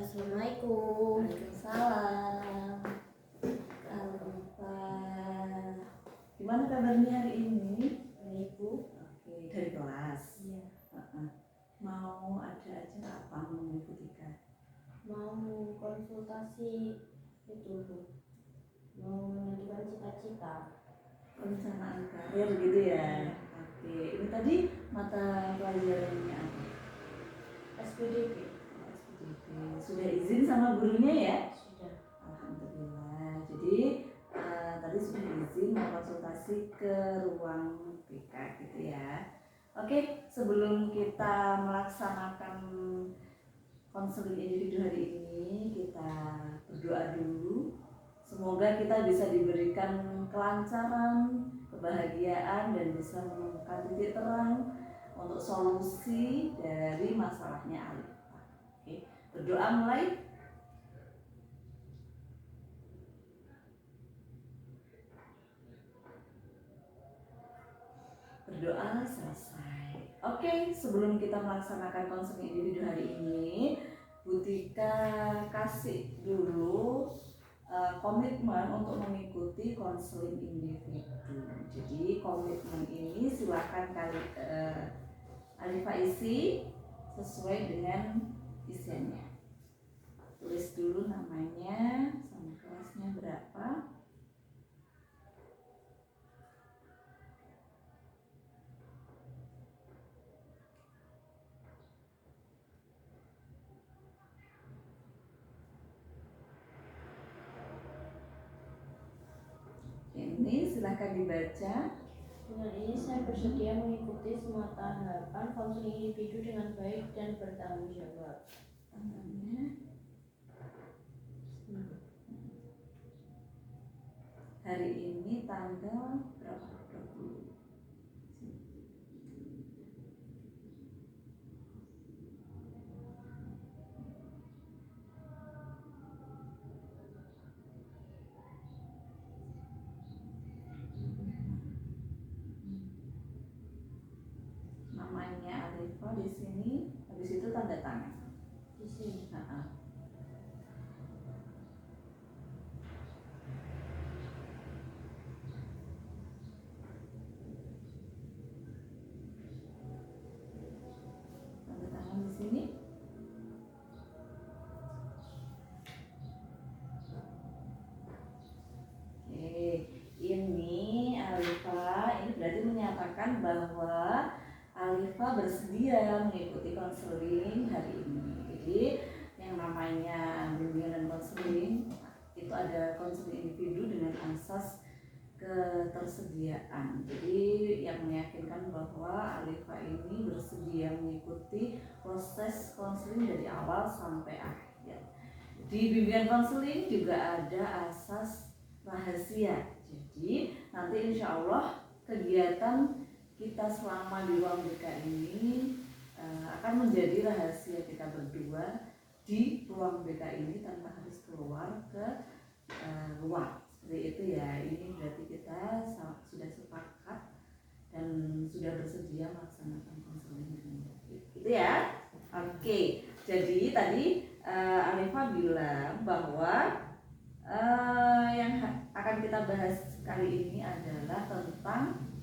Assalamualaikum. Waalaikumsalam. Gimana kabarnya hari ini? Baik, Bu. Oke, dari kelas. Iya. Mau ada aja apa mengikuti kan? Mau konsultasi itu, Bu. Mau menentukan cita-cita. Perencanaan karir gitu ya. Oke, ini tadi mata pelajarannya apa? SPDP. SPDP. Sudah izin sama gurunya ya? Sudah. Alhamdulillah. Jadi tadi sudah izin mau konsultasi ke ruang BK gitu ya. Oke, sebelum kita melaksanakan konseling individu hari ini, kita berdoa dulu. Semoga kita bisa diberikan kelancaran, kebahagiaan, dan bisa menemukan titik terang untuk solusi dari masalahnya Alifa. Oke, berdoa mulai. Berdoa selesai. Oke, sebelum kita melaksanakan konseling individu hari ini, Bu Tika kasih dulu komitmen untuk mengikuti konseling individu. Jadi komitmen ini silakan Alifa isi sesuai dengan isiannya. Tulis dulu namanya sama kelasnya berapa. Ini silahkan dibaca. Dengan ini saya bersedia mengikuti semua tahapan konseling individu dengan baik dan bertanggung jawab. Hari ini tanggal berapa? 20. Namanya Alifa di sini, habis itu tanda tangan. Di sini. Tanda tangan di sini. Oke, ini Alifa, ini berarti menyatakan bahwa Alifa bersedia mengikuti konseling hari ini. Jadi yang namanya bimbingan dan konseling itu ada konseling individu dengan asas ketersediaan. Jadi yang meyakinkan bahwa Alifa ini bersedia mengikuti proses konseling dari awal sampai akhir. Di bimbingan konseling juga ada asas rahasia. Jadi nanti insya Allah kegiatan kita selama di ruang BK ini akan menjadi rahasia kita berdua di ruang BK ini tanpa harus keluar ke luar. Seperti itu ya. Ini berarti kita sudah sepakat dan sudah bersedia melaksanakan konseling dengan baik. Gitu ya. Oke. Jadi tadi Alifa bilang bahwa yang akan kita bahas kali ini adalah tentang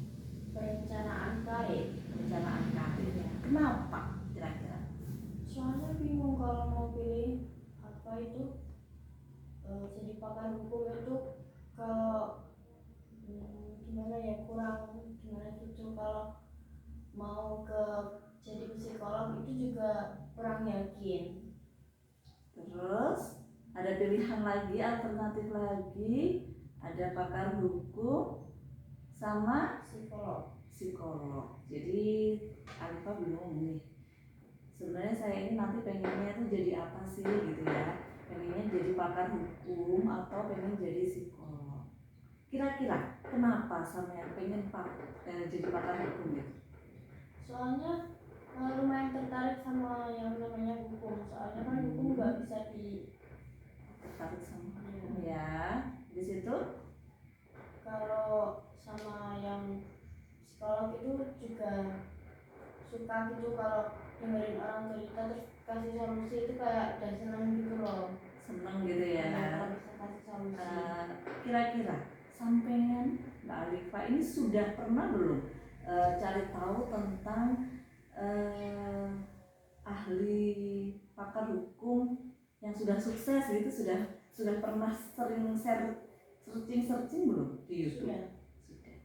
Perencanaan karir. perencanaan karir. Kenapa kira-kira? Soalnya bingung kalau mau pilih apa itu jadi pakar hukum itu kalau gimana ya, kurang gimana gitu. Kalau mau ke jadi psikolog itu juga kurang yakin. Terus ada pilihan lagi, alternatif lagi, ada pakar hukum sama psikolog. Jadi Alifa bingung nih. Sebenarnya saya ini nanti pengennya tuh jadi apa sih gitu ya? Pengennya jadi pakar hukum atau pengen jadi psikolog? Kira-kira kenapa sama pengen jadi pakar hukum gitu? Soalnya lumayan tertarik sama yang namanya hukum. Soalnya kan hukum nggak bisa tertarik sama hukum ya. Di situ kalau sama yang psikolog itu juga suka gitu kalau dengerin orang cerita terus kasih solusi itu kayak udah senang gitu loh. Seneng gitu ya. Kalau bisa kasih solusi. Kira-kira sampean Mbak Alifa ini sudah pernah belum cari tahu tentang ahli pakar hukum yang sudah sukses gitu, sudah pernah sering searching belum di YouTube? Sudah.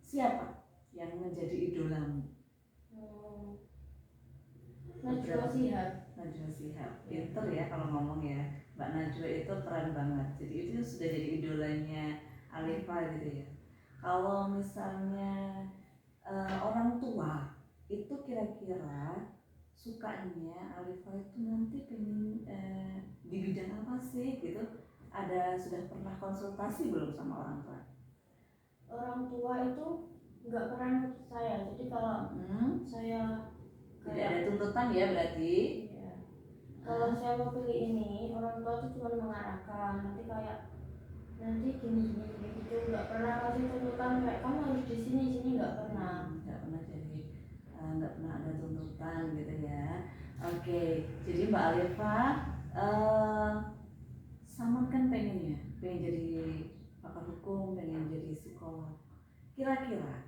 Siapa yang menjadi idolamu? Najwa Shihab. Najwa Shihab, pinter ya kalau ngomong ya. Mbak Najwa itu keren banget. Jadi itu sudah jadi idolanya Alifa gitu ya. Kalau misalnya orang tua itu kira-kira sukanya Alifa itu nanti pengen di bidang apa sih gitu? Sudah pernah konsultasi belum sama orang tua? Orang tua itu nggak pernah nurut saya. Jadi kalau saya tidak ada tuntutan ya berarti? Iya. Kalau saya mau pilih ini, orang tua tuh cuma mengarahkan. Nanti gini gitu, nggak pernah kasih tuntutan kayak kamu harus di sini nggak pernah. Nggak pernah, jadi nggak pernah ada tuntutan gitu ya. Oke, jadi Mbak Alifa sama kan pengen jadi pakar hukum, pengen jadi psikolog. Kira-kira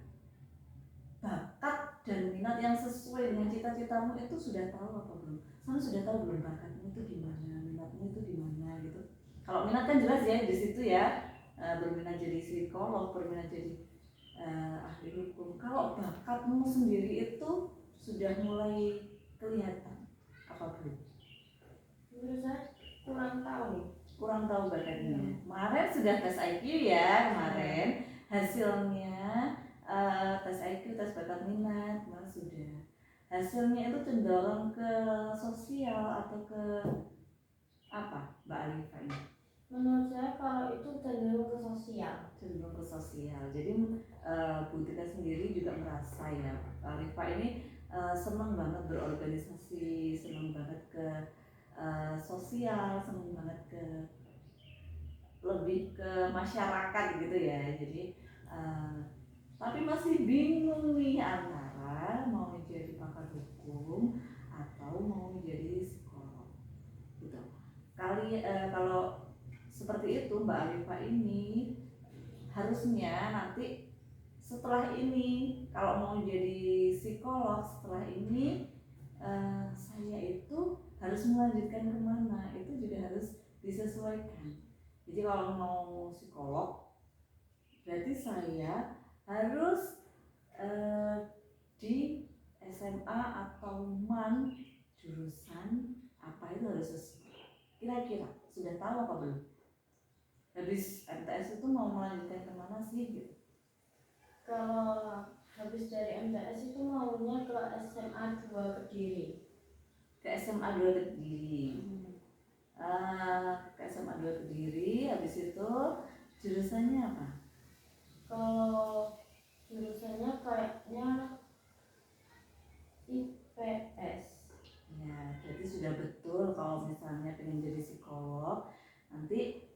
bakat dan minat yang sesuai dengan cita-citamu itu sudah tahu apa belum? Sama sudah tahu belum bakatmu itu di mana, minatmu itu di mana gitu? Kalau minat kan jelas ya di situ ya, berminat jadi psikolog, berminat jadi ahli hukum. Kalau bakatmu sendiri itu sudah mulai kelihatan apa belum? Menurut saya kurang tahu bakatnya. Kemarin sudah tes IQ ya, kemarin hasilnya tes IQ, tes bakat minat, mas sudah. Hasilnya itu cenderung ke sosial atau ke apa, Mbak Alifa ini? Menurut saya kalau itu cenderung ke sosial. Cenderung ke sosial. Jadi Bu Tika sendiri juga merasa ya, Mbak Alifa ini senang banget berorganisasi, senang banget ke sosial, senang banget ke lebih ke masyarakat gitu ya. Jadi tapi masih bingung nih antara mau jadi pakar hukum atau mau jadi psikolog gitu. Kalau seperti itu Mbak Alifa ini harusnya nanti setelah ini kalau mau jadi psikolog setelah ini saya itu harus melanjutkan kemana, itu juga harus disesuaikan. Jadi kalau mau psikolog berarti saya harus di SMA atau MAN jurusan apa itu harus sesuai. Kira-kira sudah tahu apa belum? Habis MTS itu mau melanjutkan kemana sih gitu? Kalau habis dari MTS itu maunya ke SMA 2 Kediri. Ke SMA 2 Kediri. Ke SMA 2 Kediri, habis itu jurusannya apa? Kalau jurusannya kayaknya IPS. Ya, berarti sudah betul kalau misalnya pengen jadi psikolog, nanti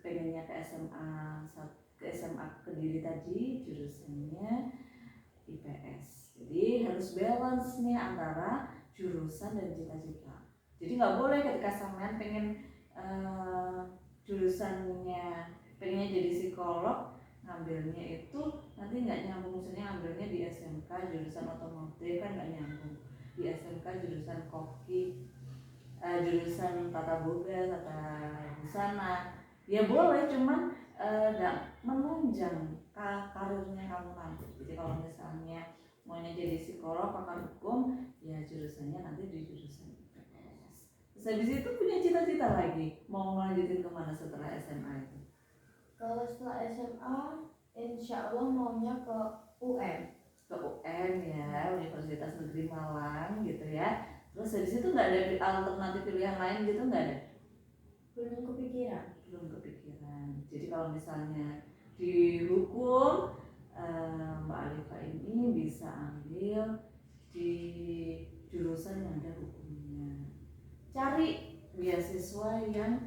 pengennya ke SMA Kediri tadi jurusannya IPS. Jadi harus balance nih antara jurusan dan cita-cita. Jadi nggak boleh ketika sampean pengen jurusannya pengennya jadi psikolog, ngambilnya itu nanti nggak nyambung, misalnya ngambilnya di SMK jurusan otomotif kan nggak nyambung, di SMK jurusan koki, jurusan tata boga, tata busana, ya boleh, cuman nggak menunjang karirnya kamu nanti. Jadi kalau misalnya maunya jadi psikolog, pakar hukum, ya jurusannya nanti di jurusan IPS. Terus habis itu punya cita-cita lagi mau melanjutin kemana setelah SMA itu? Kalau setelah SMA, insya Allah maunya ke UM. Ke UM ya, Universitas Negeri Malang gitu ya. Terus habis itu nggak ada alternatif pilihan lain gitu, nggak ada? Belum kepikiran. Jadi kalau misalnya di hukum, Mbak Alifa ini bisa ambil di jurusan yang ada hukumnya. Cari beasiswa yang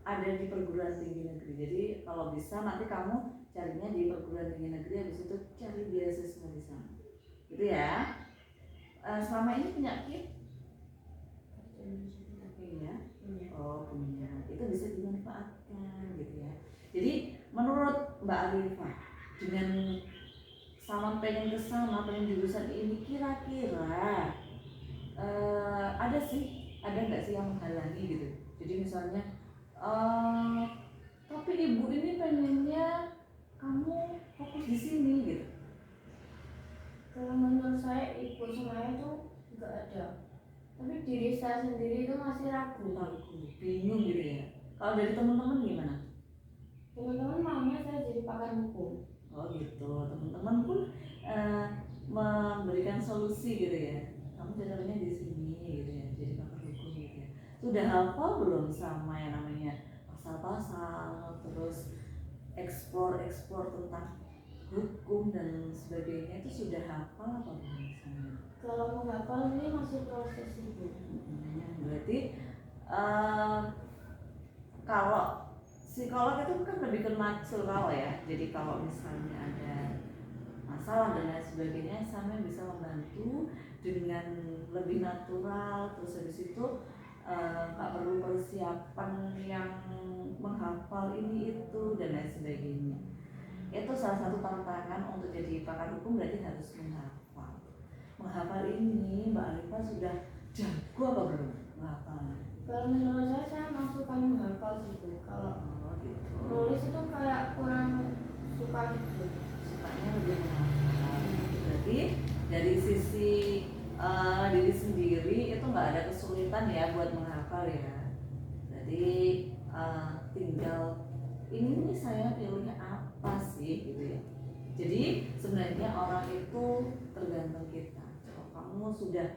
ada di perguruan tinggi negeri. Jadi kalau bisa nanti kamu carinya di perguruan tinggi negeri, habis itu cari beasiswa di sana. gitu ya. Selama ini penyakit iya. Oh punya, itu bisa dimanfaatkan gitu ya. Jadi menurut Mbak Alifa, dengan Salman pengen kesana, pengen jurusan ini, kira-kira ada nggak sih yang menghalangi gitu? Jadi misalnya, eh, tapi ibu ini pengennya kamu fokus di sini gitu. Kalau menurut saya ikut semuanya itu nggak ada, tapi diri saya sendiri itu masih ragu, Bingung gitu ya. Kalau dari teman-teman gimana? teman-teman maunya saya jadi pakar hukum. Oh gitu, teman-teman pun memberikan solusi gitu ya. Kamu cocoknya di sini gitu ya, jadi pakar hukum gitu ya. Sudah hafal belum sama yang namanya pasal-pasal, terus eksplor tentang hukum dan sebagainya, itu sudah hafal apa belum misalnya? Kalau menghafal ini masih proses itu. Berarti kalau psikolog itu kan lebih ke natural ya. Jadi kalau misalnya ada masalah dan lain sebagainya, sama bisa membantu dengan lebih natural. Terus habis itu nggak perlu persiapan yang menghafal ini itu dan lain sebagainya. Itu salah satu tantangan untuk jadi pakar hukum, berarti harus menghafal. Menghafal ini Mbak Alifa sudah jago apa belum menghafalnya? Kalau menurut saya masukkan menghafal gitu. Kalau gitu. nulis itu kayak kurang suka gitu. Sukanya lebih menghafal. Berarti dari sisi diri sendiri itu nggak ada kesulitan ya buat menghafal ya. Jadi tinggal ini nih saya pilihnya apa sih gitu ya. Jadi sebenarnya orang itu tergantung kita. Kalau kamu sudah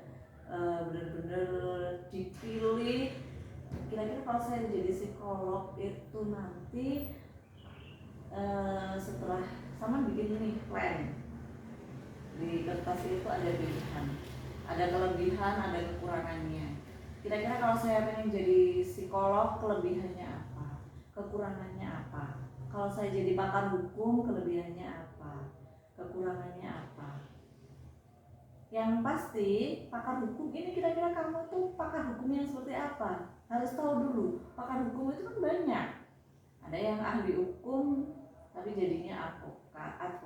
benar-benar dipilih, kira-kira kalau saya jadi psikolog itu nanti setelah sama bikin nih plan di kertas itu ada pilihan, ada kelebihan, ada kekurangannya. Kira-kira kalau saya pengen jadi psikolog, kelebihannya apa, kekurangannya apa? Kalau saya jadi pakar hukum, kelebihannya apa, kekurangannya apa? Yang pasti pakar hukum ini, kira-kira kamu tuh pakar hukum yang seperti apa? Harus tahu dulu. Pakar hukum itu kan banyak. Ada yang ahli hukum tapi jadinya advokat.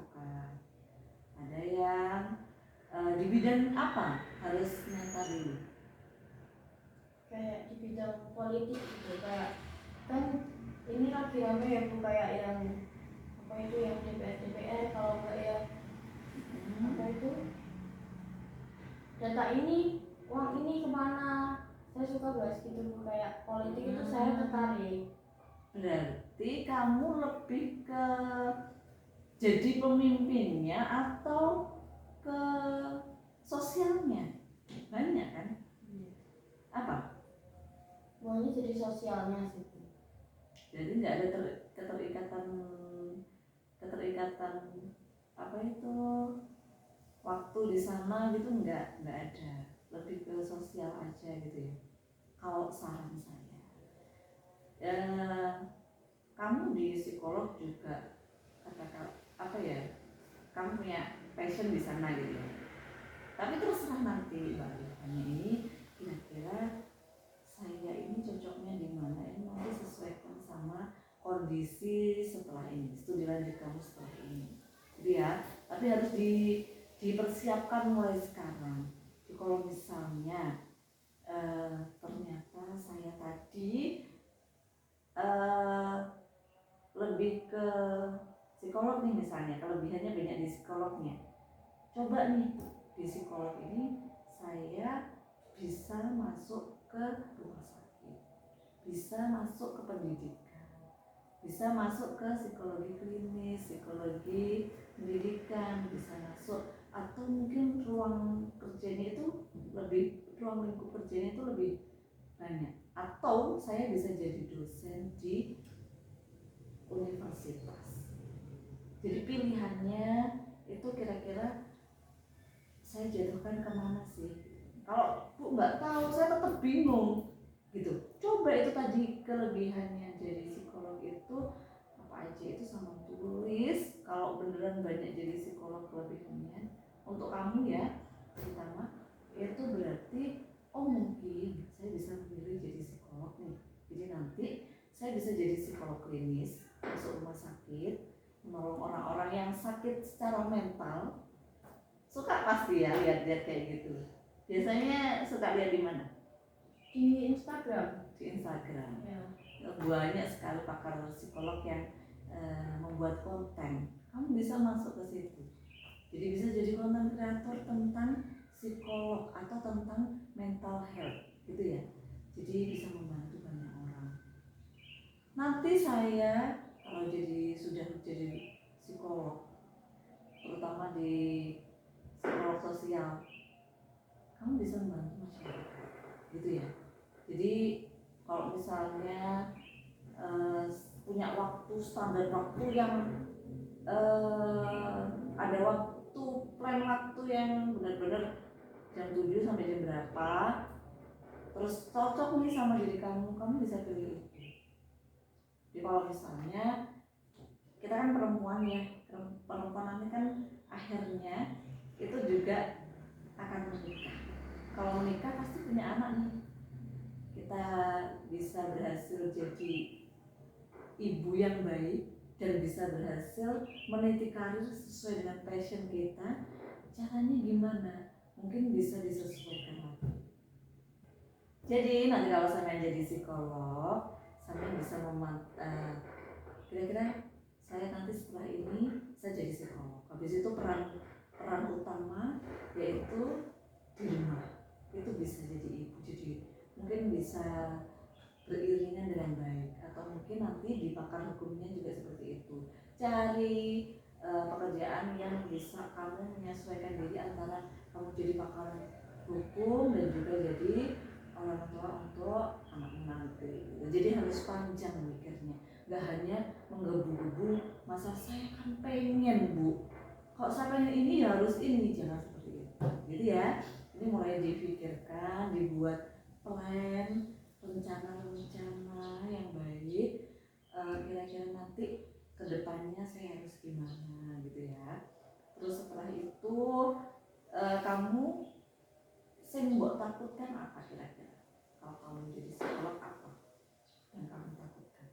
Ada yang di bidang apa? Harus nyata dulu. Kayak di bidang politik gitu, kayak kan ini lagi rame ya Bu, kayak yang apa itu yang DPR kalau enggak ya apa itu data ini, uang ini kemana. Saya suka bahas gitu Bu, kayak politik itu saya tertarik. Berarti kamu lebih ke jadi pemimpinnya atau ke sosialnya? Banyak kan? Apa? Maunya jadi sosialnya sih Bu. Jadi nggak ada keterikatan apa itu waktu di sana gitu, nggak ada, lebih ke sosial aja gitu ya. Kalau saran saya, kamu di psikolog juga katakan apa ya, kamu punya passion di sana gitu ya. Tapi terserah nanti Mbak Rifanya ini, kira-kira saya ini cocoknya di mana, ini nanti sesuaikan sama kondisi setelah ini, studi lanjut kamu setelah ini. Jadi ya, tapi harus dipersiapkan mulai sekarang. Jadi kalau misalnya ternyata saya tadi lebih ke psikolog nih misalnya, kelebihannya banyak di psikolognya. Coba nih di psikolog ini saya bisa masuk ke rumah sakit, bisa masuk ke pendidikan, bisa masuk ke psikologi klinis, psikologi pendidikan, bisa masuk, atau mungkin ruang kerjanya itu ruang lingkup kerjanya itu lebih banyak, atau saya bisa jadi dosen di universitas. Jadi pilihannya itu kira-kira saya jatuhkan kemana sih? Kalau Bu nggak tahu, saya tetap bingung gitu. Coba itu tadi kelebihannya jadi psikolog itu apa aja, itu sama tulis. Kalau beneran banyak jadi psikolog kelebihannya, untuk kamu ya, pertama itu berarti oh mungkin saya bisa memilih jadi psikolog nih. Jadi nanti saya bisa jadi psikolog klinis, masuk rumah sakit, menolong orang-orang yang sakit secara mental. Suka pasti ya lihat-lihat kayak gitu. Biasanya suka lihat di mana? Di Instagram. Di Instagram. Ya. Banyak sekali pakar psikolog yang membuat konten. Kamu bisa masuk ke situ. Jadi bisa jadi konten kreator tentang psikolog atau tentang mental health, gitu ya. Jadi bisa membantu banyak orang. Nanti saya kalau sudah jadi psikolog, terutama di psikolog sosial, kamu bisa membantu masyarakat, gitu ya. Jadi kalau misalnya punya waktu standar waktu yang ada waktu plan waktu yang benar-benar jam 7 sampai jam berapa, terus cocok nih sama diri kamu bisa pilih itu. Jadi kalau misalnya kita kan perempuan ya, perempuan nanti kan akhirnya itu juga akan menikah. Kalau menikah pasti punya anak nih. Kita bisa berhasil jadi ibu yang baik dan bisa berhasil meniti karir sesuai dengan passion kita. Caranya gimana? Mungkin bisa disesuaikan lagi. Jadi nanti kalau saya jadi psikolog, saya bisa kira-kira saya nanti setelah ini saya jadi psikolog. Habis itu peran utama yaitu di rumah. Itu bisa jadi ibu, jadi mungkin bisa beriringan dengan baik, atau mungkin nanti di pakar hukumnya juga seperti itu. Cari pekerjaan yang bisa kamu menyesuaikan diri antara kamu jadi pakar hukum dan juga jadi orang tua untuk anakmu nanti. Jadi harus panjang mikirnya, nggak hanya menggebu-gebu. Masa saya kan pengen bu, kok saya pengen ini harus ini, jangan seperti itu. Gitu ya. Ini mulai dipikirkan, dibuat plan, rencana-rencana yang baik. Kira-kira nanti kedepannya saya harus gimana gitu ya. Terus setelah itu kamu saya mbok takutkan apa kira-kira? Kalau kamu jadi psikolog apa yang kamu takutkan?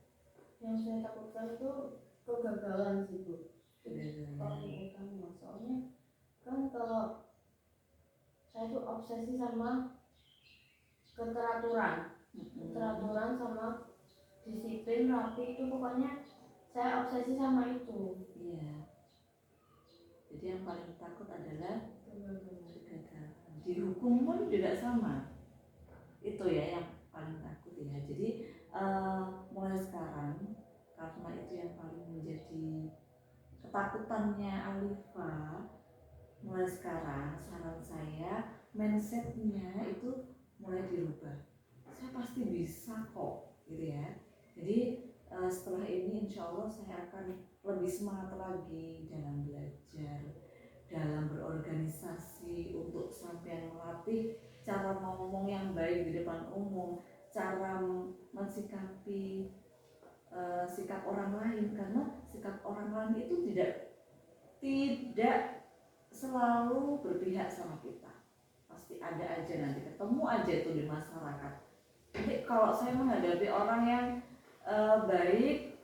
Yang saya takutkan itu kegagalan sih bu. Kegagalan. Soalnya kan kalau saya tuh obsesi sama keteraturan sama disiplin rapi, itu pokoknya saya obsesi sama itu. Iya. Jadi yang paling takut adalah kegagalan. Di hukum pun juga sama. Itu ya yang paling takut ya. Jadi mulai sekarang, karena itu yang paling menjadi ketakutannya Alifa, mulai sekarang saran saya mindsetnya itu mulai dirubah. Saya pasti bisa kok, gitu ya. Jadi setelah ini insya Allah saya akan lebih semangat lagi dalam belajar, dalam berorganisasi, untuk sampai melatih cara ngomong yang baik di depan umum, cara mensikapi sikap orang lain, karena sikap orang lain itu tidak selalu berpihak sama kita. Pasti ada aja, nanti ketemu aja itu di masyarakat. Jadi kalau saya menghadapi orang yang baik,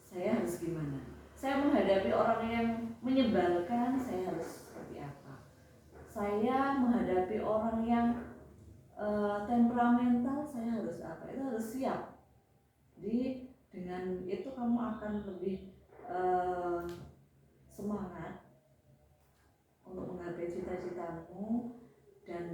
saya harus gimana? Saya menghadapi orang yang menyebalkan, saya harus seperti apa? Saya menghadapi orang yang temperamental, saya harus apa? Itu harus siap. Jadi dengan itu kamu akan lebih semangat untuk menggapai cita-citamu dan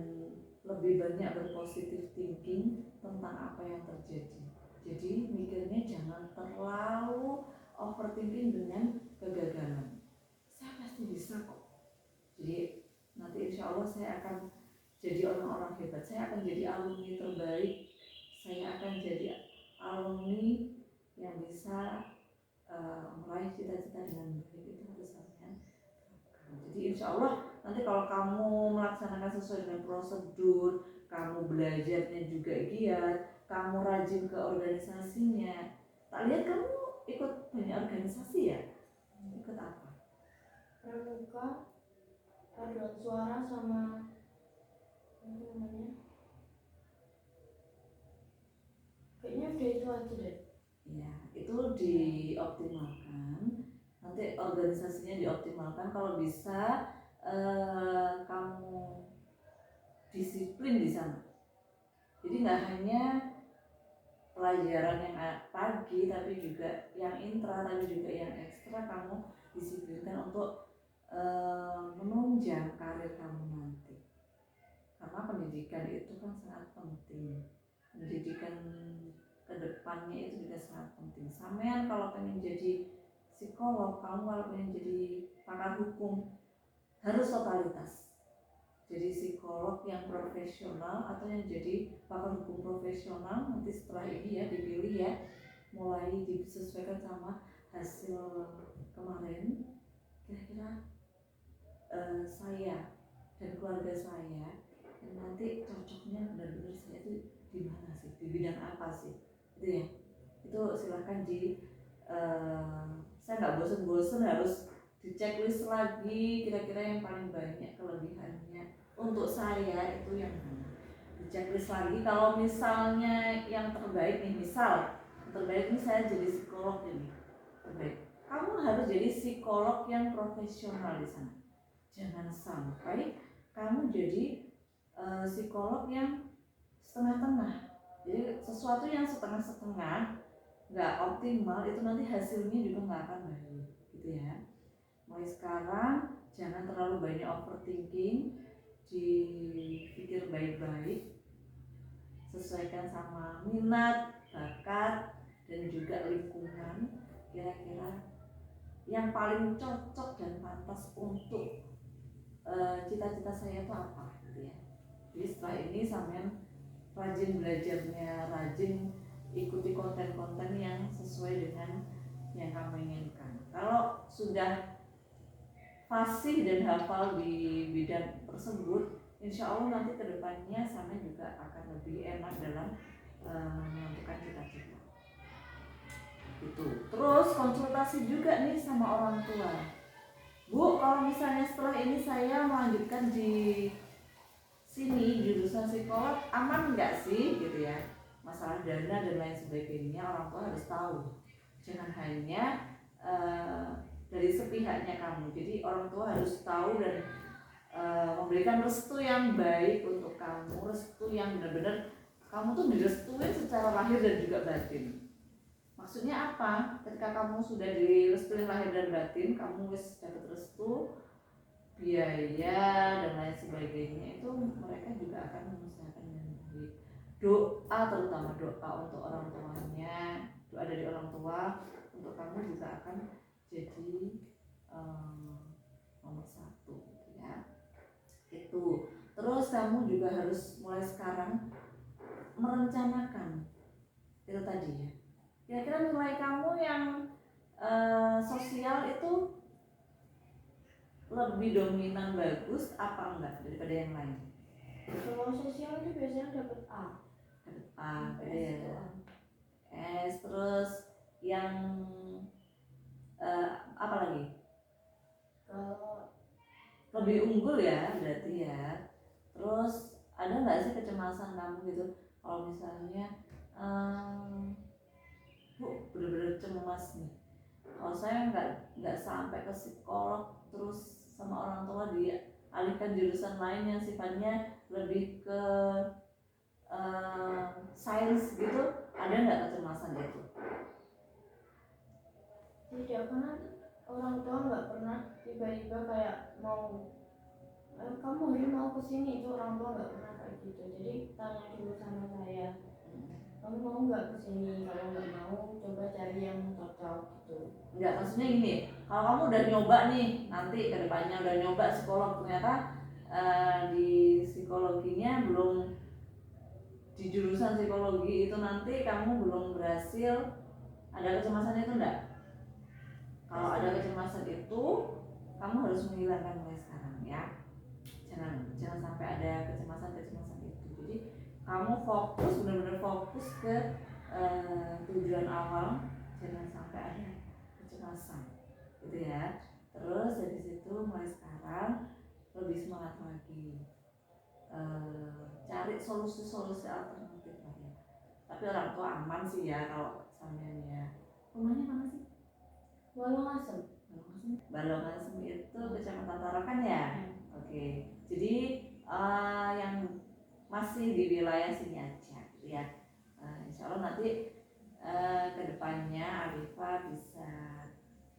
lebih banyak berpositif thinking tentang apa yang terjadi. Jadi mikirnya jangan terlalu overthinking dengan kegagalan. Saya pasti bisa kok. Jadi nanti insya Allah saya akan jadi orang-orang hebat. Saya akan jadi alumni terbaik. Saya akan jadi alumni yang bisa meraih cita-cita dengan baik. Itu harus kalian terapkan. Jadi insya Allah nanti kalau kamu melaksanakan sesuai dengan prosedur, kamu belajarnya juga giat, kamu rajin ke organisasinya. Tak lihat kamu ikut banyak organisasi ya? Ikut apa? Pramuka, paduan suara sama apa namanya, kayaknya udah itu aja deh. Ya, itu dioptimalkan. Nanti organisasinya dioptimalkan. Kalau bisa kamu disiplin di sana. Jadi nggak hanya pelajaran yang pagi, tapi juga yang intra, tapi juga yang ekstra. Kamu disiplinkan untuk menunjang karir kamu nanti. Karena pendidikan itu kan sangat penting. Pendidikan kedepannya itu juga sangat penting. Sampean kalau pengen jadi psikolog, kamu kalau pengen jadi pakar hukum, harus totalitas. Jadi psikolog yang profesional atau yang jadi pakar hukum profesional nanti setelah ini ya dipilih ya, mulai disesuaikan sama hasil kemarin. Kira-kira saya dan keluarga saya dan nanti cocoknya benar-benar saya itu di mana sih, di bidang apa sih, itu ya. Itu silahkan saya nggak bosen-bosen harus di checklist lagi kira-kira yang paling banyak kelebihannya untuk saya itu yang mana, di checklist lagi. Kalau misalnya yang terbaik nih, misal terbaik ini saya jadi psikolog ini terbaik, kamu harus jadi psikolog yang profesional di sana. Jangan sampai kamu jadi psikolog yang setengah-tengah. Jadi sesuatu yang setengah-setengah nggak optimal itu nanti hasilnya juga nggak akan baik, gitu ya. Mulai sekarang jangan terlalu banyak overthinking, dipikir baik-baik, sesuaikan sama minat, bakat, dan juga lingkungan. Kira-kira yang paling cocok dan pantas untuk cita-cita saya itu apa, gitu ya. Jadi setelah ini sampean rajin belajarnya, rajin ikuti konten-konten yang sesuai dengan yang kamu inginkan. Kalau sudah fasih dan hafal di bidang tersebut, insya Allah nanti kedepannya sampean juga akan lebih enak dalam menentukan cita-cita. Itu. Terus konsultasi juga nih sama orang tua. Bu, kalau misalnya setelah ini saya melanjutkan di sini jurusan psikolog, aman nggak sih, gitu ya. Masalah dana dan lain sebagainya orang tua harus tahu. Jangan hanya dari sepihaknya kamu. Jadi orang tua harus tahu dan memberikan restu yang baik untuk kamu, restu yang benar-benar kamu tuh direstuin secara lahir dan juga batin. Maksudnya apa? Ketika kamu sudah direstuin lahir dan batin, kamu wis dapat restu, biaya dan lain sebagainya, itu mereka juga akan mengusahakan dengan baik. Doa, terutama doa untuk orang tuanya, doa dari orang tua untuk kamu juga akan jadi nomor satu, gitu ya. Itu. Terus kamu juga harus mulai sekarang merencanakan itu tadi ya. Kira-kira nilai kamu yang sosial itu lebih dominan bagus apa enggak daripada yang lain? Kalau sosial itu biasanya dapat A. Ya. S, terus yang apa lagi? Kalau Lebih unggul ya berarti ya. Terus ada nggak sih kecemasan kamu gitu? Kalau misalnya Bu, bener-bener cemas nih. Kalau saya nggak sampai ke psikolog, terus sama orang tua dialihkan jurusan lain yang sifatnya lebih ke sains gitu, ada nggak kecemasan itu? tidak, karena orang tua nggak pernah tiba-tiba kayak mau kamu hari mau kesini, itu orang tua nggak pernah kayak gitu. Jadi tanya dulu sama saya, kamu mau nggak kesini? Kalau nggak mau, coba cari yang cocok gitu. Enggak, maksudnya gini, kalau kamu udah nyoba nih, nanti kedepannya udah nyoba psikolog, ternyata di psikologinya belum, di jurusan psikologi itu nanti kamu belum berhasil, ada kecemasan itu enggak? Kalau ada kecemasan itu, kamu harus menghilangkan mulai sekarang ya. Jangan sampai ada kecemasan itu. Jadi kamu fokus, benar-benar fokus ke tujuan awal, jangan sampai ada kecemasan, gitu ya. Terus dari situ mulai sekarang lebih cari solusi-solusi alternatif lah ya. Tapi orang tua aman sih ya kalau sampean ya. Rumahnya mana sih? Walongasem. Balongasem itu Kecamatan Tarakan ya. Oke. Jadi yang masih di wilayah sini aja gitu ya. Insya Allah nanti kedepannya Alifa bisa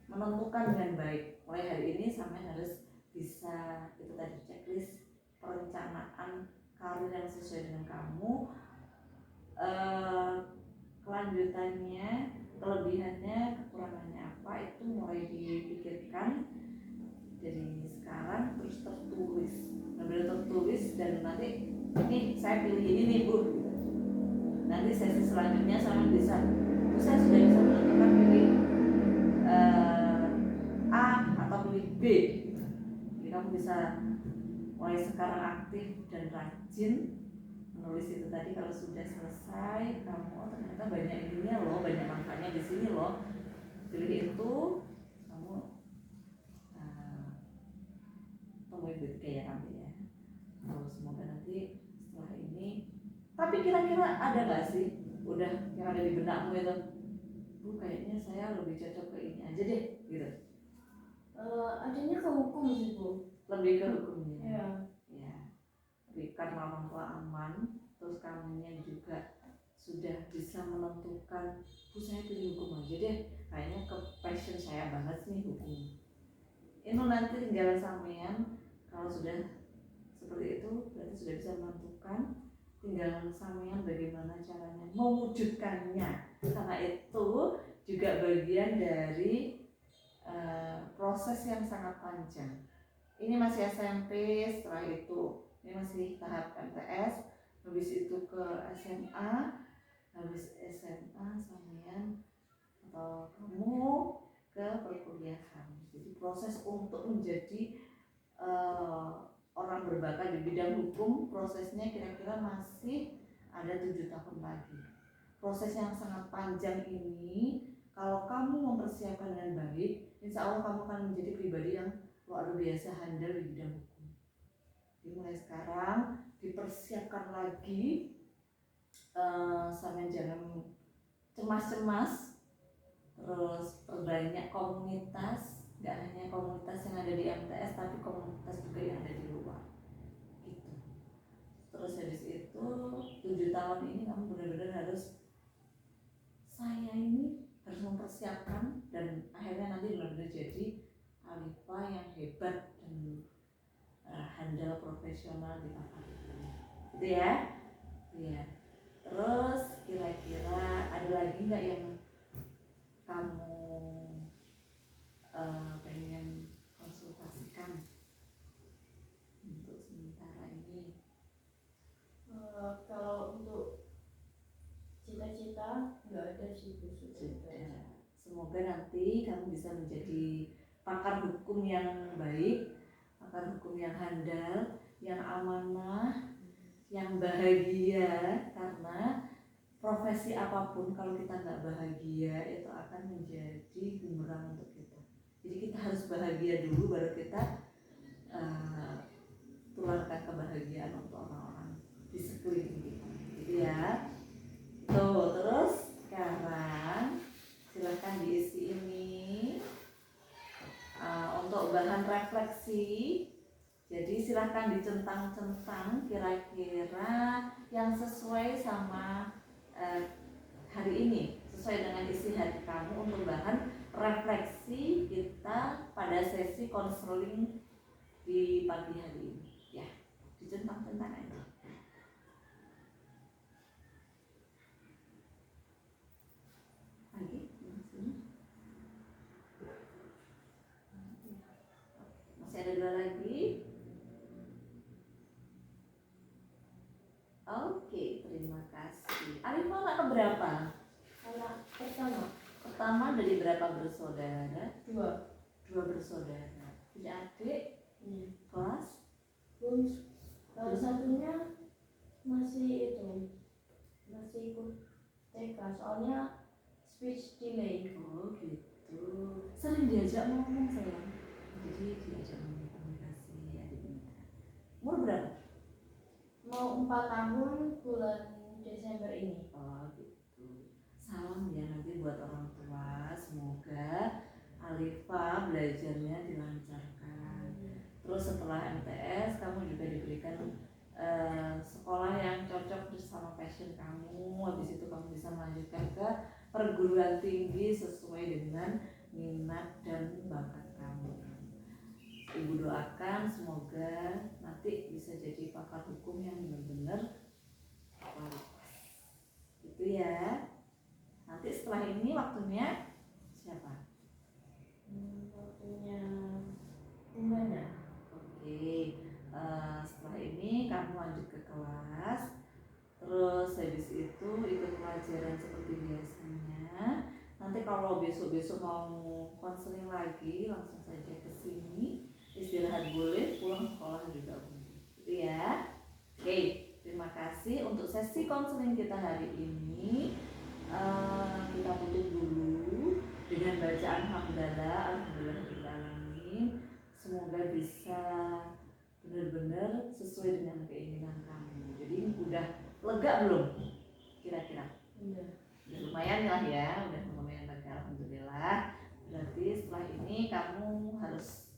menentukan dengan baik. Mulai hari ini sampai harus bisa itu tadi checklist perencanaan karir yang sesuai dengan kamu, kelanjutannya, kelebihannya, kekurangannya apa itu mulai dipikirkan dari sekarang, terus tertulis, benar-benar tertulis, dan nanti ini saya pilih ini nih Bu. Nanti sesi selanjutnya saya bisa saya sudah bisa menentukan pilih A atau pilih B. Jadi kamu bisa mulai sekarang aktif dan rajin menulis itu tadi. Kalau sudah selesai kamu ternyata banyak ininya loh, banyak manfaatnya di sini loh, pilih itu, kamu temuin B3 ya nanti ya. Semoga nanti setelah ini, tapi kira-kira ada gak sih udah yang ada di benakmu itu, Bu kayaknya saya lebih cocok ke ini aja deh gitu? Adanya ke hukum sih Bu. Lebih ke hukumnya Ya. Ya. Tapi karena orang tua aman, terus kamunya juga sudah bisa menentukan, Bu saya pilih hukum aja deh, kayaknya ke passion saya banget nih hukum. Ini nanti tinggal sampean, kalau sudah seperti itu berarti sudah bisa menentukan, tinggal sampean bagaimana caranya mewujudkannya, karena itu juga bagian dari proses yang sangat panjang. Ini masih SMP, setelah itu ini masih tahap MTS, habis itu ke SMA, habis SMA sampean atau kamu ke perkuliahan. Jadi proses untuk menjadi orang berbakat di bidang hukum, prosesnya kira-kira masih ada 7 tahun lagi. Proses yang sangat panjang ini, kalau kamu mempersiapkan dengan baik, insya Allah kamu akan menjadi pribadi yang luar biasa handal di bidang hukum. Jadi mulai sekarang dipersiapkan lagi, sampai jangan cemas-cemas, terus perbanyak komunitas, gak hanya komunitas yang ada di MTS, tapi komunitas juga yang ada di luar gitu. Terus habis itu 7 tahun ini kamu benar-benar harus, saya ini harus mempersiapkan, dan akhirnya nanti benar-benar jadi Alifa yang hebat dan handal profesional di tempat itu ya. Iya. Terus kira-kira ada lagi nggak yang kamu pengen konsultasikan untuk sementara ini? Kalau untuk cita-cita nggak ada sih Bu. Sudah. Semoga nanti kamu bisa menjadi pakar hukum yang baik, pakar hukum yang handal, yang amanah, yang bahagia. Karena profesi apapun kalau kita nggak bahagia itu akan menjadi bumerang untuk kita. Jadi kita harus bahagia dulu, baru kita tularkan kebahagiaan untuk orang-orang di sekeliling kita, gitu ya. Tuh, terus sekarang silahkan diisi ini untuk bahan refleksi. Jadi silahkan dicentang-centang kira-kira yang sesuai sama hari ini, sesuai dengan isi hati kamu untuk bahan refleksi kita pada sesi konseling di pagi hari ini ya. Dicentang-centang aja. Lagi masih ada 2 lagi. Oke, terima kasih. Alifa anak keberapa? Anak pertama. Pertama dari berapa bersaudara? 2. 2 bersaudara. Punya adik? Kelas? Belum. Salah satunya masih ikut TK, soalnya speech delay. Oh gitu. Sering diajak ngomong sayang. Jadi diajak ngomong komunikasi adik. Umur berapa? Mau 4 tahun bulan Desember ini. Oh gitu. Salam ya nanti buat orang tua. Semoga Alifa belajarnya dilancarkan. Terus setelah MTS kamu juga diberikan sekolah yang cocok bersama passion kamu. Habis itu kamu bisa melanjutkan ke perguruan tinggi sesuai dengan minat dan bakat kamu. Ibu doakan semoga nanti bisa jadi pakar hukum yang benar-benar kualitas. Gitu ya. Nanti setelah ini waktunya siapa? Waktunya Bunganya. Oke. Setelah ini kamu lanjut ke kelas. Terus habis itu ikut pelajaran seperti biasanya. Nanti kalau besok-besok mau konseling lagi langsung saja ke sini. Istirahat boleh, pulang sekolah juga boleh. Gitu ya. Oke, terima kasih untuk sesi konseling kita hari ini. Kita tutup dulu dengan bacaan hamdalah, alhamdulillahirrahmanirrahim. Semoga bisa benar-benar sesuai dengan keinginan kamu. Jadi udah lega belum? Kira-kira? Udah. Udah lumayan lah ya, udah lumayan lega, alhamdulillah. Berarti setelah ini kamu harus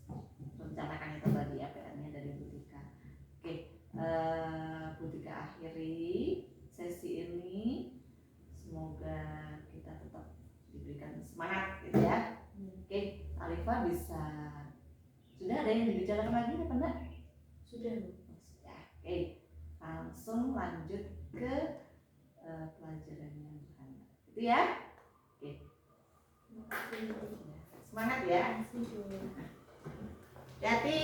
rencanakan itu tadi APR-nya dari Butika. Oke, Butika akhiri sesi ini. Semoga kita tetap diberikan semangat gitu ya. Oke, Alifa bisa. Sudah ada yang dibicarakan lagi apa enggak? Sudah. Sudah. Oke, langsung lanjut ke pelajarannya Bukhana. Gitu ya. Oke. Semangat ya. Terima kasih. Hati.